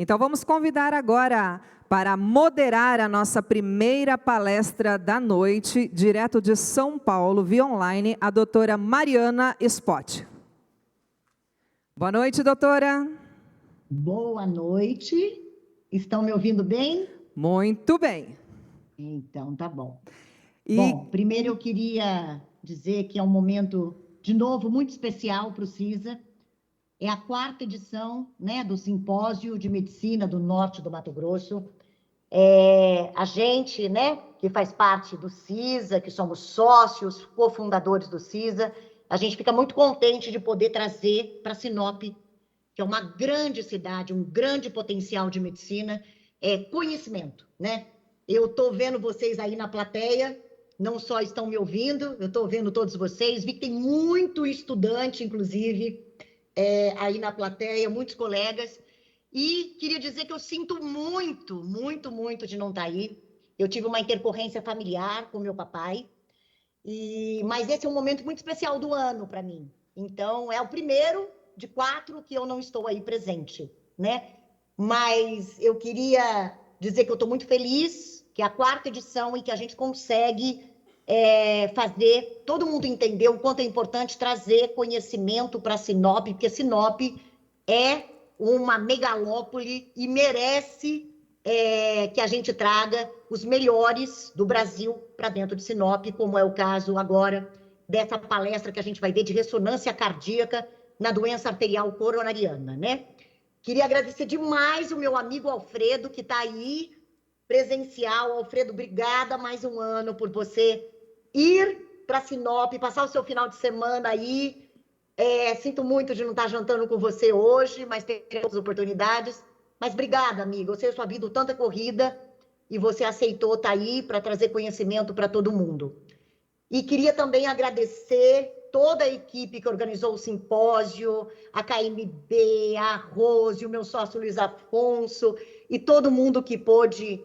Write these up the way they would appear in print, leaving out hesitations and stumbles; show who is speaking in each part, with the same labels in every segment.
Speaker 1: Então, vamos convidar agora para moderar a nossa primeira palestra da noite, direto de São Paulo, via online, a doutora Mariana Spott. Boa noite, doutora.
Speaker 2: Boa noite. Estão me ouvindo bem?
Speaker 1: Muito bem.
Speaker 2: Então, tá bom. Bom, primeiro eu queria dizer que é um momento, de novo, muito especial para o CISA. É a 4ª edição, né, do Simpósio de Medicina do Norte do Mato Grosso. A gente, né, que faz parte do CISA, que somos sócios, cofundadores do CISA, a gente fica muito contente de poder trazer para Sinop, que é uma grande cidade, um grande potencial de medicina, conhecimento, né? Eu estou vendo vocês aí na plateia, não só estão me ouvindo, eu estou vendo todos vocês, vi que tem muito estudante, inclusive, aí na plateia, muitos colegas, e queria dizer que eu sinto muito, muito, muito de não estar aí. Eu tive uma intercorrência familiar com meu papai, mas esse é um momento muito especial do ano para mim. Então, é o primeiro de 4 que eu não estou aí presente, né? Mas eu queria dizer que eu estou muito feliz, que é a 4ª edição e que a gente consegue fazer todo mundo entender o quanto é importante trazer conhecimento para Sinop, porque Sinop é uma megalópole e merece que a gente traga os melhores do Brasil para dentro de Sinop, como é o caso agora dessa palestra que a gente vai ver de ressonância cardíaca na doença arterial coronariana, né? Queria agradecer demais o meu amigo Alfredo, que está aí, presencial. Alfredo, obrigada mais um ano por você ir para Sinop, passar o seu final de semana aí. Sinto muito de não estar jantando com você hoje, mas tem outras oportunidades. Mas obrigada, amiga. Eu sei a sua vida, tanta corrida, e você aceitou estar aí para trazer conhecimento para todo mundo. E queria também agradecer toda a equipe que organizou o simpósio, a KMB, a Rose, o meu sócio Luiz Afonso, e todo mundo que pôde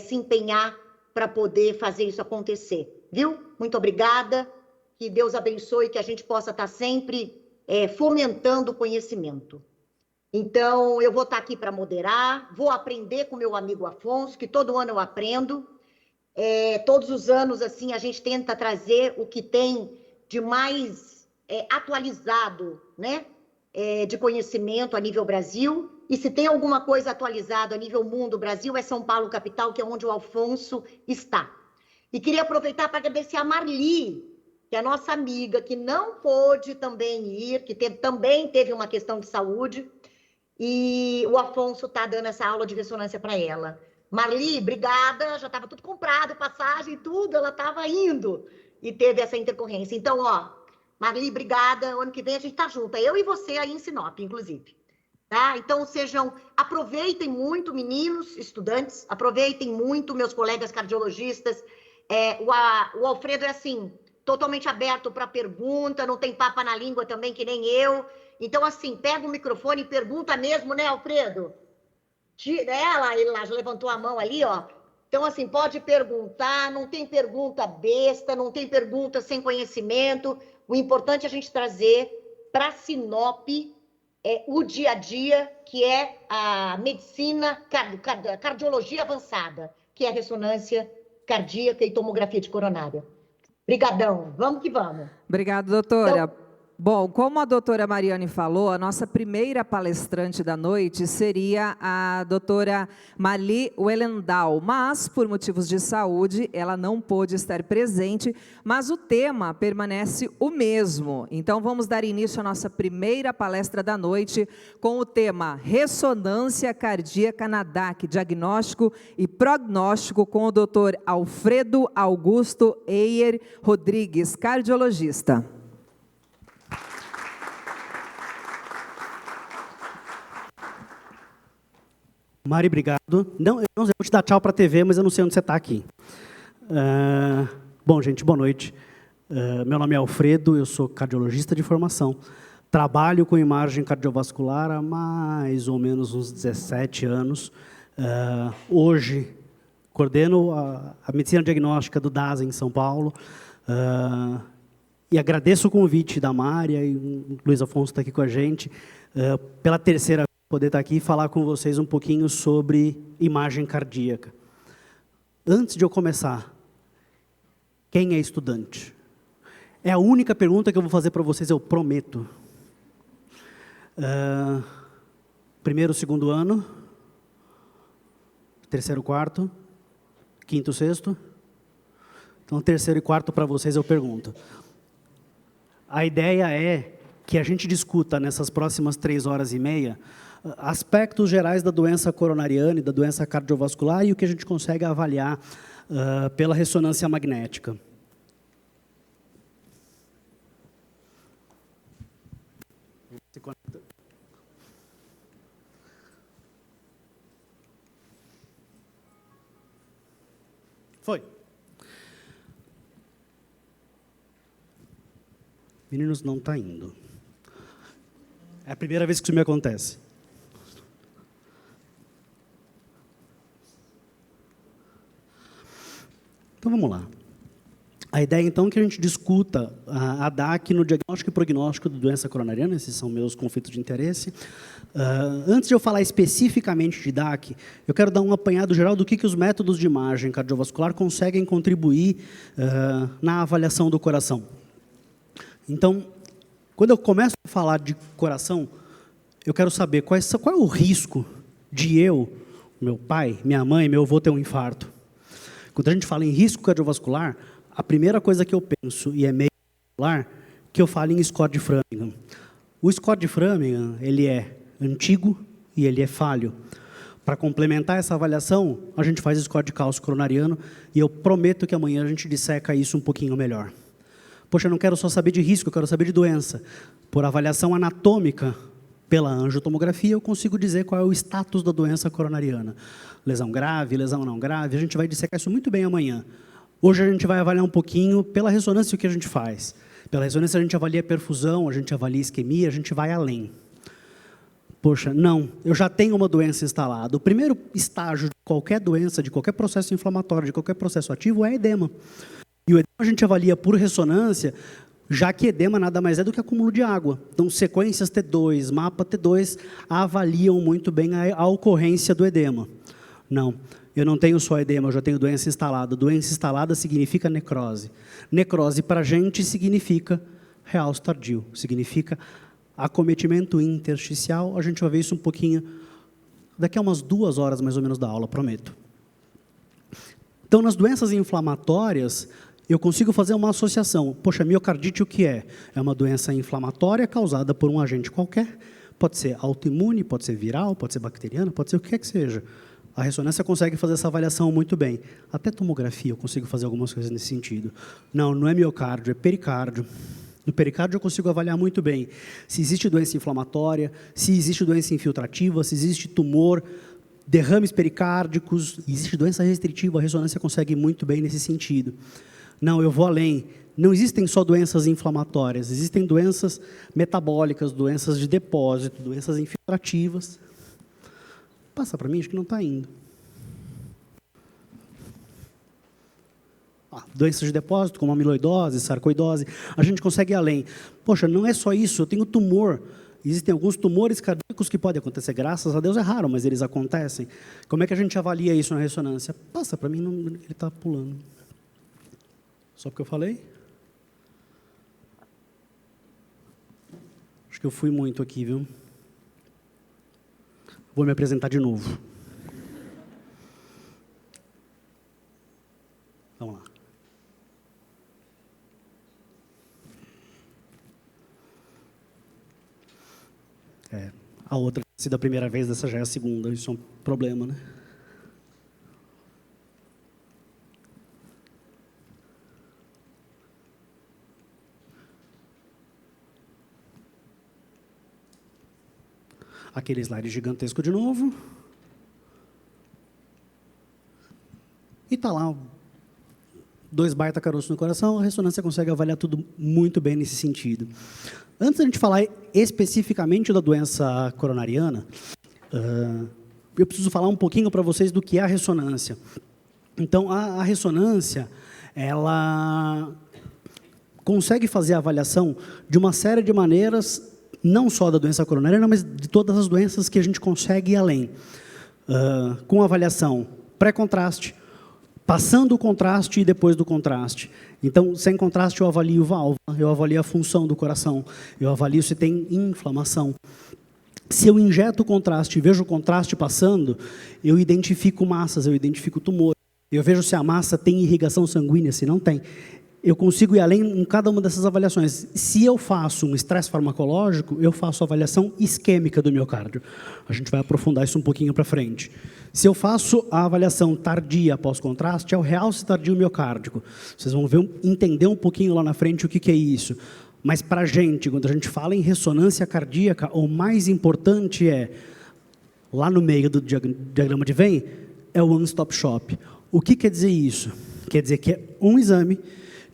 Speaker 2: se empenhar para poder fazer isso acontecer. Viu? Muito obrigada. Que Deus abençoe, que a gente possa estar sempre fomentando o conhecimento. Então, eu vou estar aqui para moderar, vou aprender com meu amigo Afonso, que todo ano eu aprendo. Todos os anos, assim, a gente tenta trazer o que tem de mais atualizado, né? De conhecimento a nível Brasil. E se tem alguma coisa atualizada a nível mundo, Brasil, é São Paulo, capital, que é onde o Afonso está. E queria aproveitar para agradecer a Marli, que é a nossa amiga, que não pôde também ir, que também teve uma questão de saúde, e o Afonso está dando essa aula de ressonância para ela. Marli, obrigada, já estava tudo comprado, passagem, tudo, ela estava indo, e teve essa intercorrência. Então, Marli, obrigada, o ano que vem a gente está junto, eu e você aí em Sinop, inclusive. Tá? Então, aproveitem muito, meninos, estudantes, aproveitem muito, meus colegas cardiologistas. O Alfredo é assim, totalmente aberto para pergunta, não tem papa na língua também, que nem eu. Então, assim, pega o microfone e pergunta mesmo, né, Alfredo? Ele lá já levantou a mão ali, ó. Então, assim, pode perguntar, não tem pergunta besta, não tem pergunta sem conhecimento. O importante é a gente trazer para Sinop o dia a dia, que é a medicina, cardiologia avançada, que é a ressonância cardíaca e tomografia de coronária. Obrigadão, vamos que vamos.
Speaker 1: Obrigada, doutora. Então, bom, como a doutora Mariane falou, a nossa primeira palestrante da noite seria a doutora Marli Wellendal, mas por motivos de saúde ela não pôde estar presente, mas o tema permanece o mesmo. Então vamos dar início à nossa primeira palestra da noite com o tema Ressonância Cardíaca na DAC, Diagnóstico e Prognóstico, com o doutor Alfredo Augusto Eyer Rodrigues, cardiologista.
Speaker 3: Mari, obrigado. Eu não sei, vou te dar tchau para a TV, mas eu não sei onde você está aqui. Bom, gente, boa noite. Meu nome é Alfredo, eu sou cardiologista de formação. Trabalho com imagem cardiovascular há mais ou menos uns 17 anos. Hoje, coordeno a medicina diagnóstica do DASA em São Paulo. E agradeço o convite da Mari, e o Luiz Afonso está aqui com a gente, pela terceira vez poder estar aqui e falar com vocês um pouquinho sobre imagem cardíaca. Antes de eu começar, quem é estudante? É a única pergunta que eu vou fazer para vocês, eu prometo. Primeiro, segundo ano, terceiro, quarto, quinto, sexto. Então, terceiro e quarto para vocês eu pergunto. A ideia é que a gente discuta nessas próximas 3h30 aspectos gerais da doença coronariana e da doença cardiovascular e o que a gente consegue avaliar pela ressonância magnética. Foi. Meninos, não está indo. É a primeira vez que isso me acontece. Então, vamos lá. A ideia, então, é que a gente discuta a DAC no diagnóstico e prognóstico da doença coronariana. Esses são meus conflitos de interesse. Antes de eu falar especificamente de DAC, eu quero dar um apanhado geral do que os métodos de imagem cardiovascular conseguem contribuir na avaliação do coração. Então, quando eu começo a falar de coração, eu quero saber qual é o risco de eu, meu pai, minha mãe, meu avô ter um infarto. Quando a gente fala em risco cardiovascular, a primeira coisa que eu penso, e é meio popular, que eu falo em Scott de Framingham. O Scott de Framingham, ele é antigo e ele é falho. Para complementar essa avaliação, a gente faz Scott de cálcio coronariano e eu prometo que amanhã a gente disseca isso um pouquinho melhor. Poxa, eu não quero só saber de risco, eu quero saber de doença. Por avaliação anatômica, pela angiotomografia, eu consigo dizer qual é o status da doença coronariana. Lesão grave, lesão não grave, a gente vai dissecar isso muito bem amanhã. Hoje a gente vai avaliar um pouquinho pela ressonância o que a gente faz. Pela ressonância a gente avalia perfusão, a gente avalia isquemia, a gente vai além. Poxa, não, eu já tenho uma doença instalada. O primeiro estágio de qualquer doença, de qualquer processo inflamatório, de qualquer processo ativo é edema. E o edema a gente avalia por ressonância, já que edema nada mais é do que acúmulo de água. Então, sequências T2, mapa T2, avaliam muito bem a ocorrência do edema. Não, eu não tenho só edema, eu já tenho doença instalada. Doença instalada significa necrose. Necrose para a gente significa realce tardio, significa acometimento intersticial. A gente vai ver isso um pouquinho daqui a umas 2 horas mais ou menos da aula, prometo. Então, nas doenças inflamatórias, eu consigo fazer uma associação. Poxa, miocardite o que é? É uma doença inflamatória causada por um agente qualquer. Pode ser autoimune, pode ser viral, pode ser bacteriana, pode ser o que quer que seja. A ressonância consegue fazer essa avaliação muito bem. Até tomografia eu consigo fazer algumas coisas nesse sentido. Não, não é miocárdio, é pericárdio. No pericárdio eu consigo avaliar muito bem se existe doença inflamatória, se existe doença infiltrativa, se existe tumor, derrames pericárdicos, existe doença restritiva, a ressonância consegue muito bem nesse sentido. Não, eu vou além. Não existem só doenças inflamatórias, existem doenças metabólicas, doenças de depósito, doenças infiltrativas. Passa para mim, acho que não está indo. Doenças de depósito, como amiloidose, sarcoidose, a gente consegue ir além. Poxa, não é só isso, eu tenho tumor. Existem alguns tumores cardíacos que podem acontecer, graças a Deus é raro, mas eles acontecem. Como é que a gente avalia isso na ressonância? Passa para mim, não, ele está pulando. Só porque eu falei? Acho que eu fui muito aqui, viu? Vou me apresentar de novo. Vamos lá. A outra, se da primeira vez, dessa já é a segunda. Isso é um problema, né? Aquele slide gigantesco de novo. E está lá, 2 baita caroços no coração, a ressonância consegue avaliar tudo muito bem nesse sentido. Antes da gente falar especificamente da doença coronariana, eu preciso falar um pouquinho para vocês do que é a ressonância. Então, a ressonância, ela consegue fazer a avaliação de uma série de maneiras não só da doença coronariana, mas de todas as doenças que a gente consegue ir além. Com avaliação pré-contraste, passando o contraste e depois do contraste. Então, sem contraste, eu avalio válvula, eu avalio a função do coração, eu avalio se tem inflamação. Se eu injeto o contraste e vejo o contraste passando, eu identifico massas, eu identifico tumor. Eu vejo se a massa tem irrigação sanguínea, se não tem. Eu consigo ir além em cada uma dessas avaliações. Se eu faço um estresse farmacológico, eu faço a avaliação isquêmica do miocárdio. A gente vai aprofundar isso um pouquinho para frente. Se eu faço a avaliação tardia após contraste, é o realce tardio miocárdico. Vocês vão ver, entender um pouquinho lá na frente o que é isso. Mas para a gente, quando a gente fala em ressonância cardíaca, o mais importante é, lá no meio do diagrama de Venn, é o one-stop shop. O que quer dizer isso? Quer dizer que é um exame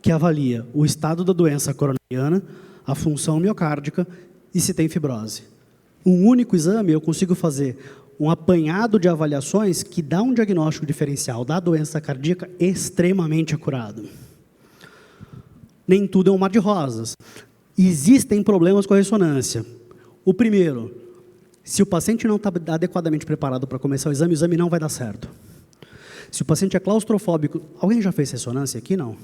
Speaker 3: que avalia o estado da doença coronariana, a função miocárdica e se tem fibrose. Um único exame eu consigo fazer um apanhado de avaliações que dá um diagnóstico diferencial da doença cardíaca extremamente acurado. Nem tudo é um mar de rosas. Existem problemas com a ressonância. O primeiro, se o paciente não está adequadamente preparado para começar o exame não vai dar certo. Se o paciente é claustrofóbico... Alguém já fez ressonância aqui? Não.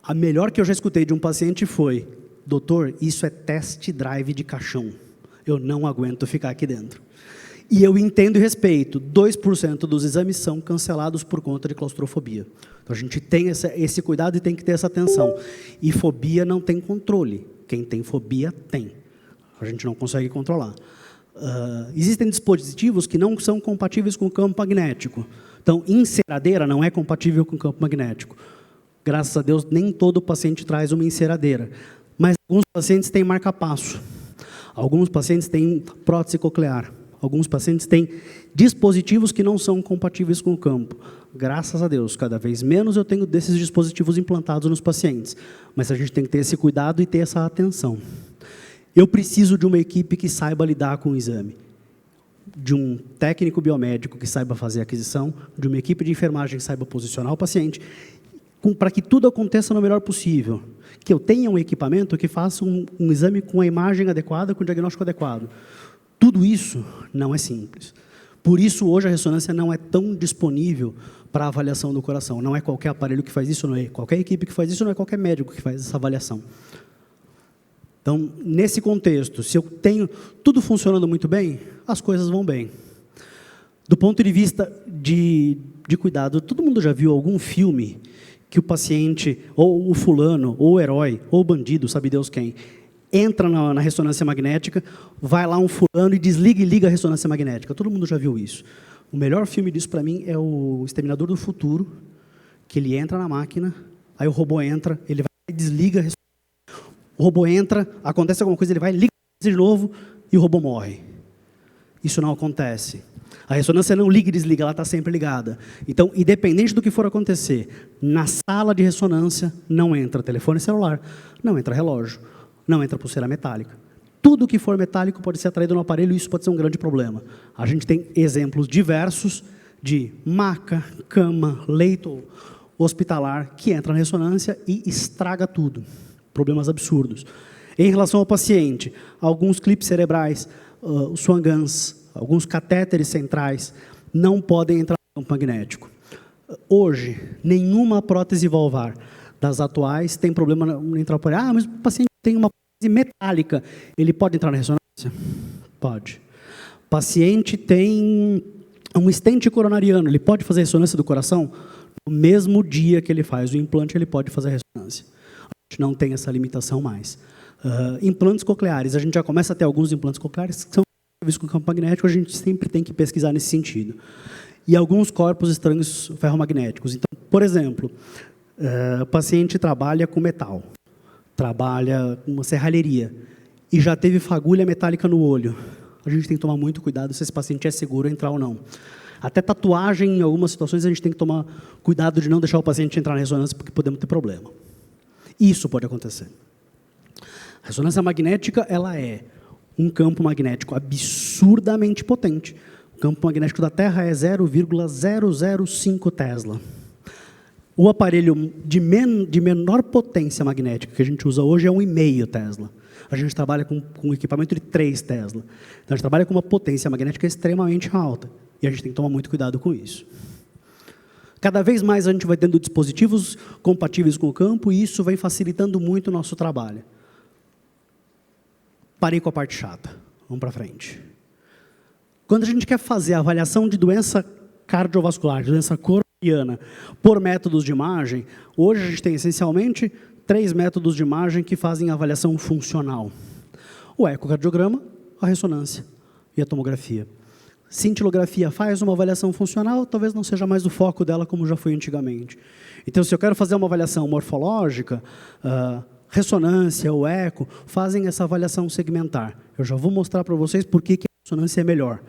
Speaker 3: A melhor que eu já escutei de um paciente foi: doutor, isso é test drive de caixão. Eu não aguento ficar aqui dentro. E eu entendo e respeito. 2% dos exames são cancelados por conta de claustrofobia. Então, a gente tem esse cuidado e tem que ter essa atenção. E fobia não tem controle. Quem tem fobia, tem. A gente não consegue controlar. Existem dispositivos que não são compatíveis com o campo magnético. Então, enceradeira não é compatível com o campo magnético. Graças a Deus, nem todo paciente traz uma enceradeira. Mas alguns pacientes têm marca-passo. Alguns pacientes têm prótese coclear. Alguns pacientes têm dispositivos que não são compatíveis com o campo. Graças a Deus, cada vez menos eu tenho desses dispositivos implantados nos pacientes. Mas a gente tem que ter esse cuidado e ter essa atenção. Eu preciso de uma equipe que saiba lidar com o exame. De um técnico biomédico que saiba fazer a aquisição, de uma equipe de enfermagem que saiba posicionar o paciente, para que tudo aconteça no melhor possível. Que eu tenha um equipamento que faça um exame com a imagem adequada, com o diagnóstico adequado. Tudo isso não é simples. Por isso, hoje, a ressonância não é tão disponível para a avaliação do coração. Não é qualquer aparelho que faz isso, não é qualquer equipe que faz isso, não é qualquer médico que faz essa avaliação. Então, nesse contexto, se eu tenho tudo funcionando muito bem, as coisas vão bem. Do ponto de vista de cuidado, todo mundo já viu algum filme que o paciente, ou o fulano, ou o herói, ou o bandido, sabe Deus quem, entra na ressonância magnética, vai lá um fulano e desliga e liga a ressonância magnética. Todo mundo já viu isso. O melhor filme disso para mim é o Exterminador do Futuro, que ele entra na máquina, aí o robô entra, ele vai e desliga a ressonância. O robô entra, acontece alguma coisa, ele vai, liga de novo e o robô morre. Isso não acontece. A ressonância não liga e desliga, ela está sempre ligada. Então, independente do que for acontecer, na sala de ressonância não entra telefone celular, não entra relógio, não entra pulseira metálica. Tudo que for metálico pode ser atraído no aparelho e isso pode ser um grande problema. A gente tem exemplos diversos de maca, cama, leito hospitalar que entra na ressonância e estraga tudo. Problemas absurdos. Em relação ao paciente, alguns clipes cerebrais, os Swan-Ganz, alguns catéteres centrais não podem entrar no campo magnético. Hoje, nenhuma prótese valvar das atuais tem problema no entrar por... mas o paciente tem uma prótese metálica, ele pode entrar na ressonância? Pode. O paciente tem um stent coronariano, ele pode fazer ressonância do coração? No mesmo dia que ele faz o implante, ele pode fazer a ressonância. A gente não tem essa limitação mais. Implantes cocleares, a gente já começa a ter alguns implantes cocleares que são com o campo magnético, a gente sempre tem que pesquisar nesse sentido. E alguns corpos estranhos ferromagnéticos. Então, por exemplo, o paciente trabalha com metal, trabalha com uma serralheria e já teve fagulha metálica no olho. A gente tem que tomar muito cuidado se esse paciente é seguro entrar ou não. Até tatuagem, em algumas situações, a gente tem que tomar cuidado de não deixar o paciente entrar na ressonância, porque podemos ter problema. Isso pode acontecer. A ressonância magnética, ela é um campo magnético absurdamente potente. O campo magnético da Terra é 0,005 Tesla. O aparelho de menor potência magnética que a gente usa hoje é 1,5 Tesla. A gente trabalha com um equipamento de 3 Tesla. Então, a gente trabalha com uma potência magnética extremamente alta. E a gente tem que tomar muito cuidado com isso. Cada vez mais a gente vai tendo dispositivos compatíveis com o campo e isso vem facilitando muito o nosso trabalho. Parei com a parte chata. Vamos para frente. Quando a gente quer fazer a avaliação de doença cardiovascular, de doença coronariana, por métodos de imagem, hoje a gente tem essencialmente 3 métodos de imagem que fazem a avaliação funcional. O ecocardiograma, a ressonância e a tomografia. Cintilografia faz uma avaliação funcional, talvez não seja mais o foco dela como já foi antigamente. Então, se eu quero fazer uma avaliação morfológica, ressonância ou eco fazem essa avaliação segmentar. Eu já vou mostrar para vocês por que a ressonância é melhor.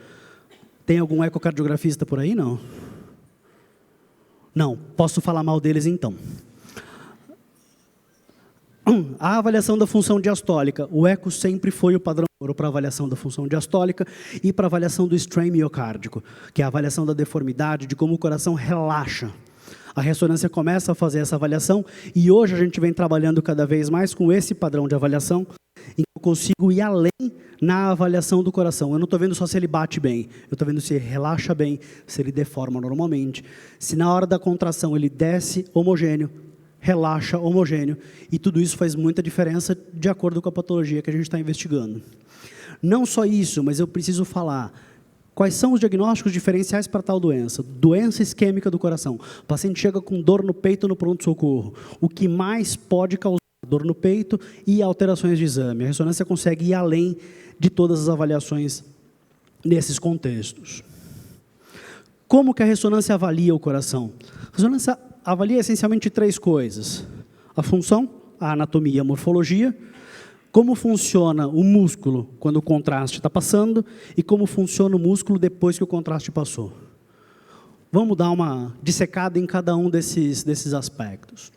Speaker 3: Tem algum ecocardiografista por aí? Não? Não. Posso falar mal deles então. A avaliação da função diastólica. O eco sempre foi o padrão ouro para a avaliação da função diastólica e para a avaliação do strain miocárdico, que é a avaliação da deformidade, de como o coração relaxa. A ressonância começa a fazer essa avaliação e hoje a gente vem trabalhando cada vez mais com esse padrão de avaliação em que eu consigo ir além na avaliação do coração. Eu não estou vendo só se ele bate bem, eu estou vendo se ele relaxa bem, se ele deforma normalmente, se na hora da contração ele desce homogêneo, relaxa homogêneo, e tudo isso faz muita diferença de acordo com a patologia que a gente está investigando. Não só isso, mas eu preciso falar quais são os diagnósticos diferenciais para tal doença. Doença isquêmica do coração. O paciente chega com dor no peito no pronto-socorro. O que mais pode causar dor no peito e alterações de exame. A ressonância consegue ir além de todas as avaliações nesses contextos. Como que a ressonância avalia o coração? A ressonância avalia essencialmente 3 coisas. A função, a anatomia, a morfologia, como funciona o músculo quando o contraste está passando e como funciona o músculo depois que o contraste passou. Vamos dar uma dissecada em cada um desses aspectos.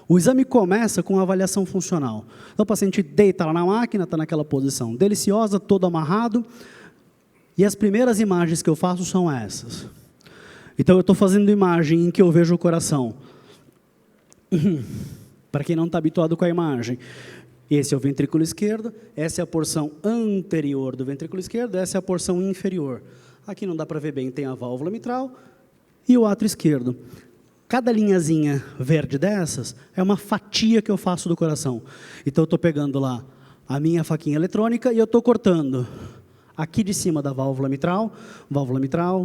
Speaker 3: O exame começa com a avaliação funcional. Então, o paciente deita lá na máquina, está naquela posição deliciosa, todo amarrado, e as primeiras imagens que eu faço são essas. Então, eu estou fazendo imagem em que eu vejo o coração. Para quem não está habituado com a imagem, esse é o ventrículo esquerdo, essa é a porção anterior do ventrículo esquerdo, essa é a porção inferior. Aqui não dá para ver bem, tem a válvula mitral e o átrio esquerdo. Cada linhazinha verde dessas é uma fatia que eu faço do coração. Então, eu estou pegando lá a minha faquinha eletrônica e eu estou cortando aqui de cima da válvula mitral,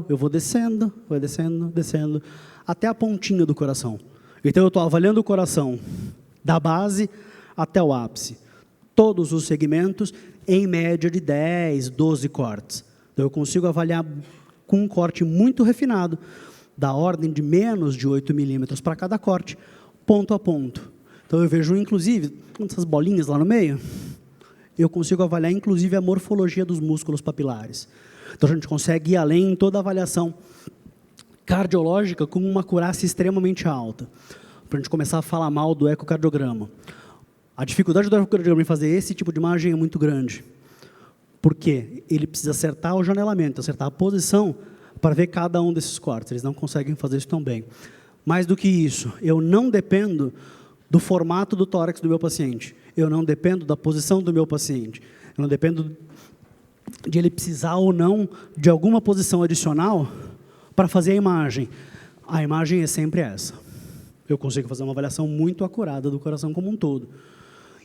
Speaker 3: eu vou descendo, descendo, até a pontinha do coração. Então, eu estou avaliando o coração da base até o ápice. Todos os segmentos, em média de 10, 12 cortes. Então, eu consigo avaliar com um corte muito refinado, da ordem de menos de 8 milímetros para cada corte, ponto a ponto. Então, eu vejo, inclusive, essas bolinhas lá no meio, eu consigo avaliar, inclusive, a morfologia dos músculos papilares. Então, a gente consegue ir além em toda a avaliação cardiológica com uma acurácia extremamente alta. Para a gente começar a falar mal do ecocardiograma. A dificuldade do ecocardiograma em fazer esse tipo de imagem é muito grande. Por quê? Ele precisa acertar o janelamento, acertar a posição para ver cada um desses cortes. Eles não conseguem fazer isso tão bem. Mais do que isso, eu não dependo do formato do tórax do meu paciente. Eu não dependo da posição do meu paciente. Eu não dependo de ele precisar ou não de alguma posição adicional para fazer a imagem. A imagem é sempre essa. Eu consigo fazer uma avaliação muito acurada do coração como um todo.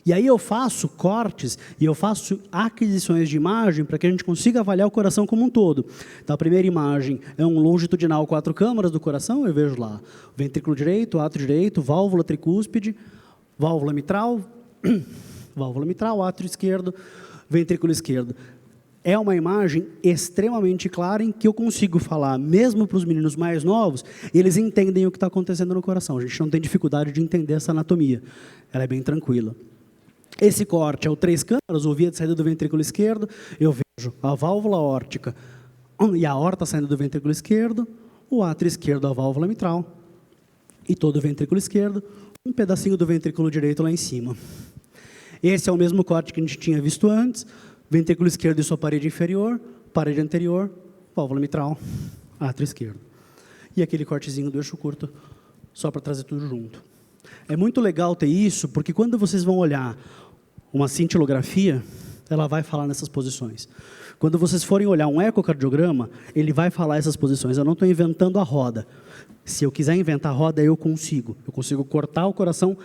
Speaker 3: E aí eu faço cortes e eu faço aquisições de imagem para que a gente consiga avaliar o coração como um todo. Então, a primeira imagem é um longitudinal 4 câmaras do coração, eu vejo lá ventrículo direito, átrio direito, válvula tricúspide, válvula mitral, átrio esquerdo, ventrículo esquerdo. É uma imagem extremamente clara em que eu consigo falar, mesmo para os meninos mais novos, eles entendem o que está acontecendo no coração. A gente não tem dificuldade de entender essa anatomia. Ela é bem tranquila. Esse corte é o 3 câmaras, ou via de saída do ventrículo esquerdo. Eu vejo a válvula órtica e a aorta saindo do ventrículo esquerdo, o átrio esquerdo, a válvula mitral, e todo o ventrículo esquerdo, um pedacinho do ventrículo direito lá em cima. Esse é o mesmo corte que a gente tinha visto antes, ventrículo esquerdo e sua parede inferior, parede anterior, válvula mitral, átrio esquerdo. E aquele cortezinho do eixo curto, só para trazer tudo junto. É muito legal ter isso, porque quando vocês vão olhar uma cintilografia, ela vai falar nessas posições. Quando vocês forem olhar um ecocardiograma, ele vai falar essas posições. Eu não estou inventando a roda. Se eu quiser inventar a roda, eu consigo. Eu consigo cortar o coração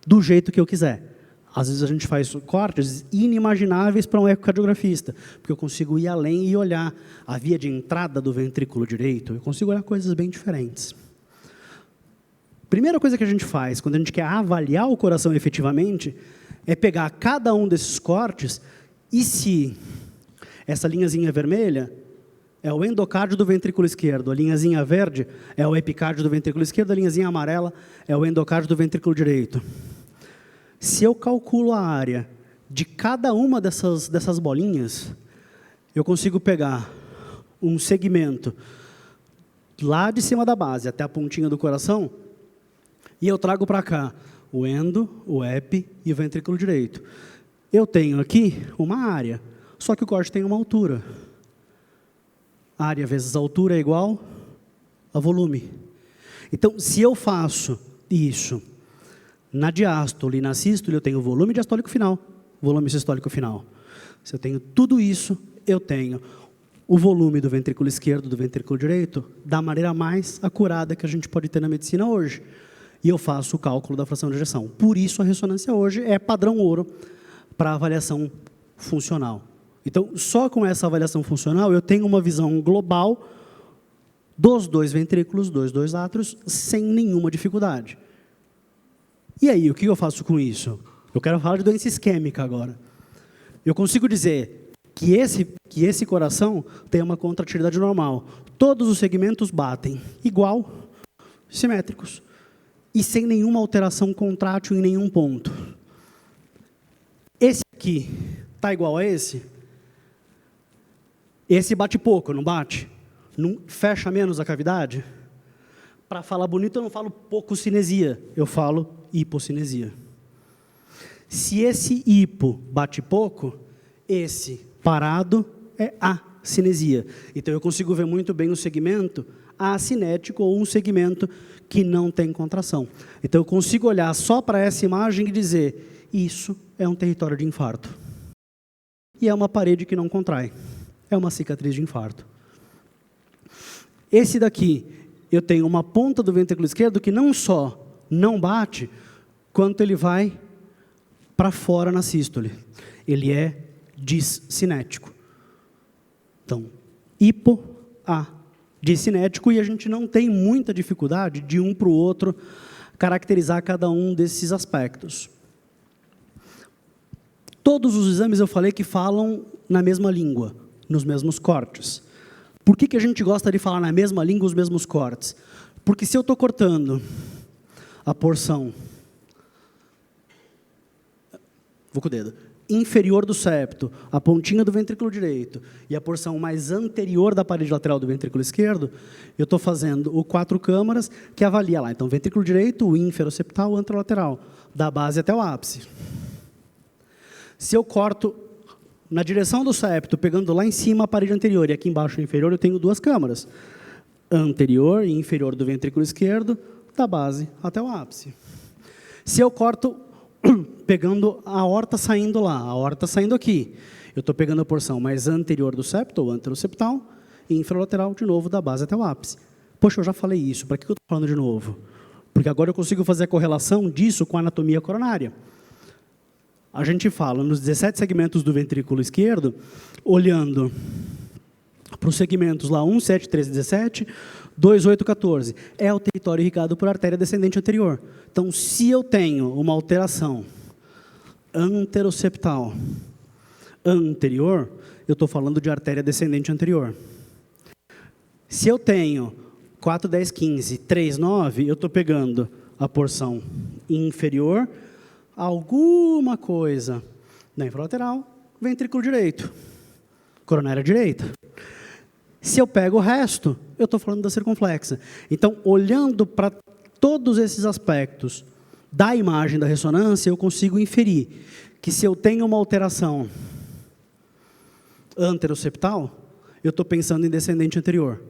Speaker 3: do jeito que eu quiser. Às vezes a gente faz cortes inimagináveis para um ecocardiografista, porque eu consigo ir além e olhar a via de entrada do ventrículo direito. Eu consigo olhar coisas bem diferentes. Primeira coisa que a gente faz, quando a gente quer avaliar o coração efetivamente, é pegar cada um desses cortes e se essa linhazinha vermelha é o endocárdio do ventrículo esquerdo, a linhazinha verde é o epicárdio do ventrículo esquerdo, a linhazinha amarela é o endocárdio do ventrículo direito. Se eu calculo a área de cada uma dessas bolinhas, eu consigo pegar um segmento lá de cima da base até a pontinha do coração e eu trago para cá o endo, o epi e o ventrículo direito. Eu tenho aqui uma área, só que o corte tem uma altura. Área vezes altura é igual a volume. Então, se eu faço isso na diástole e na sístole, eu tenho volume diastólico final, volume sistólico final. Se eu tenho tudo isso, eu tenho o volume do ventrículo esquerdo, do ventrículo direito, da maneira mais acurada que a gente pode ter na medicina hoje. E eu faço o cálculo da fração de ejeção. Por isso, a ressonância hoje é padrão ouro para avaliação funcional. Então, só com essa avaliação funcional, eu tenho uma visão global dos dois ventrículos, dos dois átrios, sem nenhuma dificuldade. E aí, o que eu faço com isso? Eu quero falar de doença isquêmica agora. Eu consigo dizer que esse coração tem uma contratividade normal. Todos os segmentos batem igual, simétricos, e sem nenhuma alteração contrátil em nenhum ponto. Esse aqui está igual a esse? Esse bate pouco, não bate? Não fecha menos a cavidade? Para falar bonito, eu não falo poucocinesia, eu falo hipocinesia. Se esse hipo bate pouco, esse parado é acinesia. Então, eu consigo ver muito bem um segmento acinético ou um segmento que não tem contração. Então, eu consigo olhar só para essa imagem e dizer, isso é um território de infarto. E é uma parede que não contrai. É uma cicatriz de infarto. Esse daqui, eu tenho uma ponta do ventrículo esquerdo que não só não bate, quanto ele vai para fora na sístole. Ele é discinético. Então, hipo, discinético, e a gente não tem muita dificuldade de um para o outro caracterizar cada um desses aspectos. Todos os exames eu falei que falam na mesma língua, nos mesmos cortes. Por que a gente gosta de falar na mesma língua os mesmos cortes? Porque se eu estou cortando a porção, vou com o dedo, inferior do septo, a pontinha do ventrículo direito e a porção mais anterior da parede lateral do ventrículo esquerdo, eu estou fazendo o 4 câmaras que avalia lá. Então, ventrículo direito, o inferoseptal, o anterolateral, da base até o ápice. Se eu corto na direção do septo, pegando lá em cima a parede anterior e aqui embaixo a inferior, eu tenho 2 câmaras. Anterior e inferior do ventrículo esquerdo, da base até o ápice. Se eu corto pegando a aorta saindo lá, a aorta saindo aqui, eu estou pegando a porção mais anterior do septo, ou anteroseptal, e infralateral, de novo, da base até o ápice. Poxa, eu já falei isso, para que eu estou falando de novo? Porque agora eu consigo fazer a correlação disso com a anatomia coronária. A gente fala nos 17 segmentos do ventrículo esquerdo, olhando para os segmentos lá 1, 7, 13, 17, 2, 8, 14. É o território irrigado por artéria descendente anterior. Então, se eu tenho uma alteração anteroseptal anterior, eu estou falando de artéria descendente anterior. Se eu tenho 4, 10, 15, 3, 9, eu estou pegando a porção inferior, alguma coisa na infralateral, ventrículo direito, coronária direita. Se eu pego o resto, eu estou falando da circunflexa. Então, olhando para todos esses aspectos da imagem da ressonância, eu consigo inferir que se eu tenho uma alteração anteroseptal, eu estou pensando em descendente anterior.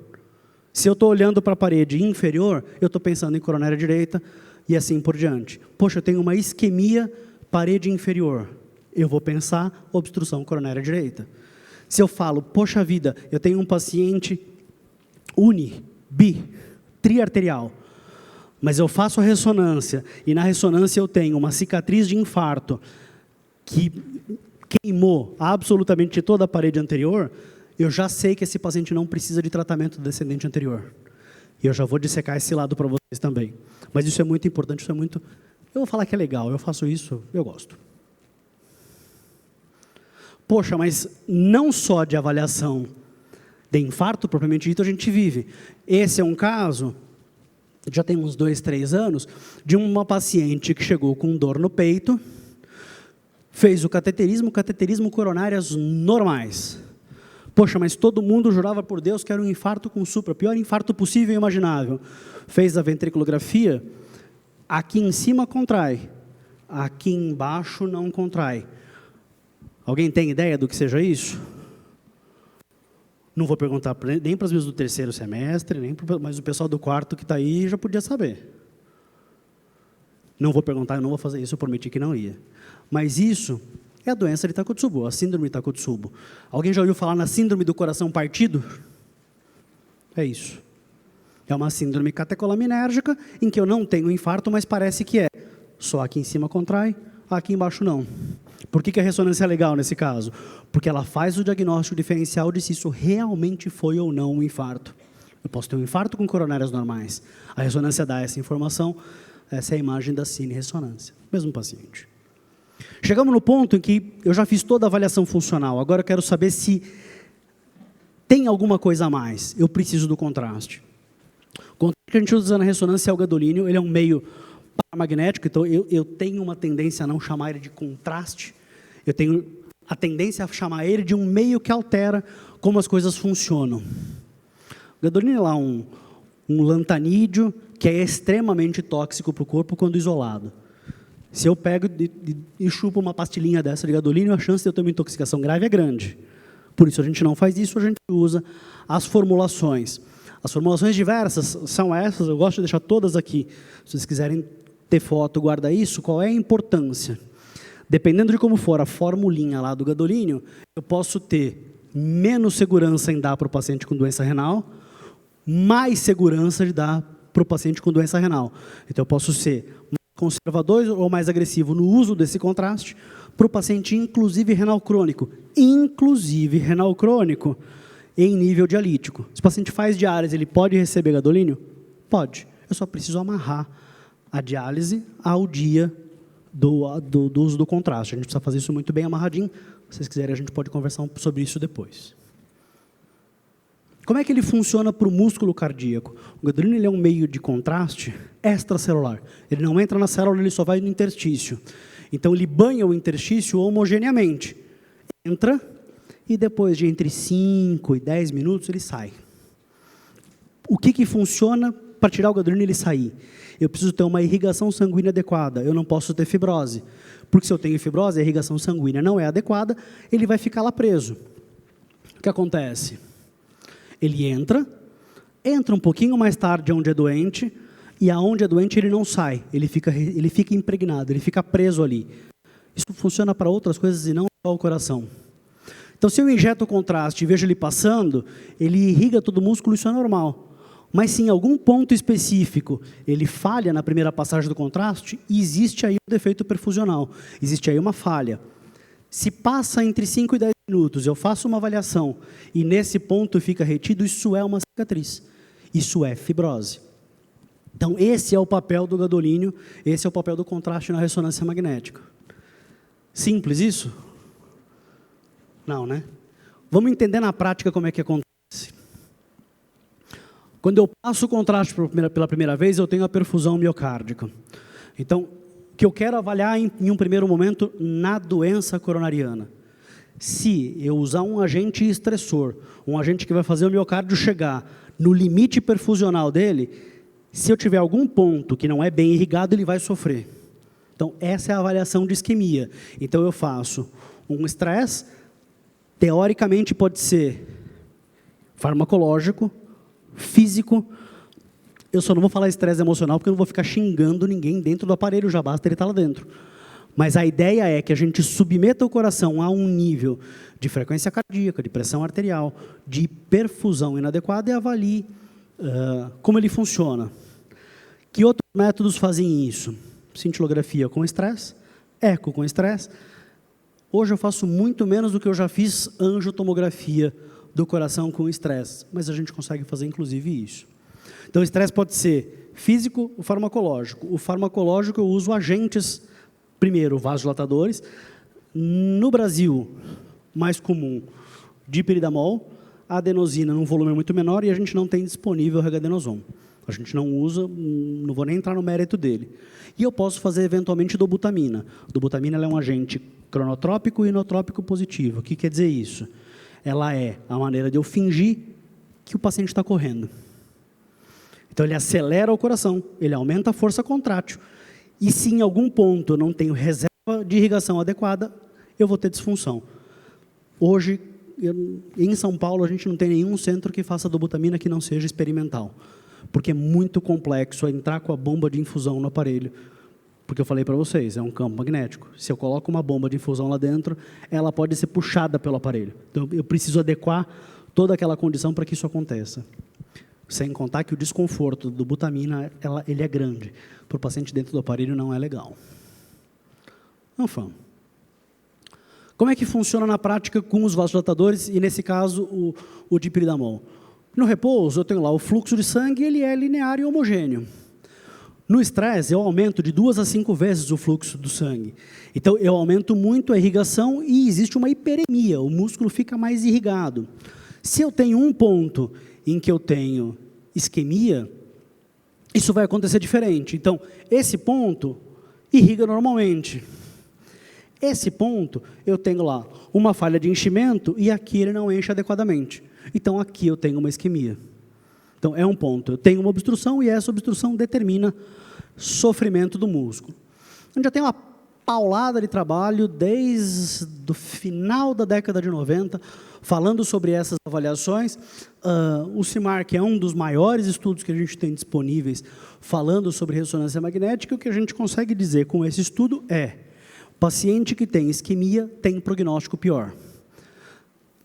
Speaker 3: Se eu estou olhando para a parede inferior, eu estou pensando em coronária direita e assim por diante. Poxa, eu tenho uma isquemia parede inferior. Eu vou pensar obstrução coronária direita. Se eu falo, poxa vida, eu tenho um paciente triarterial, mas eu faço a ressonância, e na ressonância eu tenho uma cicatriz de infarto que queimou absolutamente toda a parede anterior, eu já sei que esse paciente não precisa de tratamento descendente anterior. E eu já vou dissecar esse lado para vocês também. Mas isso é muito importante, isso é muito... Eu vou falar que é legal, eu faço isso, eu gosto. Poxa, mas não só de avaliação de infarto, propriamente dito, a gente vive. Esse é um caso, já tem uns 2, 3 anos, de uma paciente que chegou com dor no peito, fez o cateterismo coronárias normais. Poxa, mas todo mundo jurava por Deus que era um infarto com supra, pior infarto possível e imaginável. Fez a ventriculografia, aqui em cima contrai, aqui embaixo não contrai. Alguém tem ideia do que seja isso? Não vou perguntar nem para os meus do terceiro semestre, mas o pessoal do quarto que está aí já podia saber. Não vou perguntar, eu não vou fazer isso, eu prometi que não ia. Mas isso é a doença de Takotsubo, a síndrome de Takotsubo. Alguém já ouviu falar na síndrome do coração partido? É isso. É uma síndrome catecolaminérgica em que eu não tenho infarto, mas parece que é. Só aqui em cima contrai, aqui embaixo não. Por que a ressonância é legal nesse caso? Porque ela faz o diagnóstico diferencial de se isso realmente foi ou não um infarto. Eu posso ter um infarto com coronárias normais. A ressonância dá essa informação, essa é a imagem da cine-ressonância. Mesmo paciente. Chegamos no ponto em que eu já fiz toda a avaliação funcional. Agora eu quero saber se tem alguma coisa a mais. Eu preciso do contraste. O contraste que a gente usa na ressonância é o gadolínio. Ele é um meio paramagnético, então eu tenho uma tendência a não chamar ele de contraste. Eu tenho a tendência a chamar ele de um meio que altera como as coisas funcionam. O gadolínio é lá um lantanídeo que é extremamente tóxico para o corpo quando isolado. Se eu pego e chupo uma pastilhinha dessa de gadolínio, a chance de eu ter uma intoxicação grave é grande. Por isso a gente não faz isso, a gente usa as formulações. As formulações diversas são essas, eu gosto de deixar todas aqui. Se vocês quiserem ter foto, guarda isso. Qual é a importância? Dependendo de como for a formulinha lá do gadolínio, eu posso ter menos segurança em dar para o paciente com doença renal, mais segurança de dar para o paciente com doença renal. Então eu posso ser conservador ou mais agressivo no uso desse contraste para o paciente, inclusive renal crônico. Inclusive renal crônico em nível dialítico. Se o paciente faz diálise, ele pode receber gadolínio? Pode. Eu só preciso amarrar a diálise ao dia do uso do contraste. A gente precisa fazer isso muito bem amarradinho. Se vocês quiserem, a gente pode conversar sobre isso depois. Como é que ele funciona para o músculo cardíaco? O gadolínio ele é um meio de contraste extracelular. Ele não entra na célula, ele só vai no interstício. Então, ele banha o interstício homogeneamente. Entra e depois de entre 5 e 10 minutos, ele sai. O que funciona para tirar o gadolínio e ele sair? Eu preciso ter uma irrigação sanguínea adequada. Eu não posso ter fibrose. Porque se eu tenho fibrose, a irrigação sanguínea não é adequada, ele vai ficar lá preso. O que acontece? Ele entra um pouquinho mais tarde onde é doente, e aonde é doente ele não sai, ele fica impregnado, ele fica preso ali. Isso funciona para outras coisas e não só o coração. Então, se eu injeto o contraste e vejo ele passando, ele irriga todo o músculo, isso é normal. Mas se em algum ponto específico ele falha na primeira passagem do contraste, existe aí um defeito perfusional, existe aí uma falha. Se passa entre 5 e 10 minutos, eu faço uma avaliação e nesse ponto fica retido, isso é uma cicatriz, isso é fibrose. Então, esse é o papel do gadolínio, esse é o papel do contraste na ressonância magnética. Simples isso? Não, né? Vamos entender na prática como é que acontece. Quando eu passo o contraste pela primeira vez, eu tenho a perfusão miocárdica. Então, o que eu quero avaliar em um primeiro momento na doença coronariana. Se eu usar um agente estressor, um agente que vai fazer o miocárdio chegar no limite perfusional dele, se eu tiver algum ponto que não é bem irrigado, ele vai sofrer. Então, essa é a avaliação de isquemia. Então, eu faço um estresse, teoricamente pode ser farmacológico, físico. Eu só não vou falar estresse emocional, porque eu não vou ficar xingando ninguém dentro do aparelho, já basta ele estar lá dentro. Mas a ideia é que a gente submeta o coração a um nível de frequência cardíaca, de pressão arterial, de perfusão inadequada e avalie como ele funciona. Que outros métodos fazem isso? Cintilografia com estresse, eco com estresse. Hoje eu faço muito menos do que eu já fiz angiotomografia do coração com estresse, mas a gente consegue fazer inclusive isso. Então o estresse pode ser físico ou farmacológico. O farmacológico eu uso agentes, primeiro vasodilatadores. No Brasil, mais comum, dipyridamol, adenosina num volume muito menor e a gente não tem disponível o regadenoson. A gente não usa, não vou nem entrar no mérito dele. E eu posso fazer, eventualmente, dobutamina. Dobutamina ela é um agente cronotrópico e inotrópico positivo. O que quer dizer isso? Ela é a maneira de eu fingir que o paciente está correndo. Então, ele acelera o coração, ele aumenta a força contrátil. E se em algum ponto eu não tenho reserva de irrigação adequada, eu vou ter disfunção. Hoje, em São Paulo, a gente não tem nenhum centro que faça dobutamina que não seja experimental. Porque é muito complexo entrar com a bomba de infusão no aparelho. Porque eu falei para vocês, é um campo magnético. Se eu coloco uma bomba de infusão lá dentro, ela pode ser puxada pelo aparelho. Então, eu preciso adequar toda aquela condição para que isso aconteça. Sem contar que o desconforto do butamina, ele é grande. Para o paciente dentro do aparelho não é legal. Enfim. Como é que funciona na prática com os vasodilatadores e, nesse caso, o dipyridamol? No repouso, eu tenho lá o fluxo de sangue, ele é linear e homogêneo. No estresse, eu aumento de 2 a 5 vezes o fluxo do sangue. Então, eu aumento muito a irrigação e existe uma hiperemia, o músculo fica mais irrigado. Se eu tenho um ponto em que eu tenho isquemia, isso vai acontecer diferente. Então, esse ponto irriga normalmente. Esse ponto, eu tenho lá uma falha de enchimento e aqui ele não enche adequadamente. Então, aqui eu tenho uma isquemia. Então, é um ponto. Eu tenho uma obstrução e essa obstrução determina sofrimento do músculo. A gente já tem uma paulada de trabalho desde o final da década de 90, falando sobre essas avaliações. O CIMAR, que é um dos maiores estudos que a gente tem disponíveis, falando sobre ressonância magnética, o que a gente consegue dizer com esse estudo é: paciente que tem isquemia tem prognóstico pior.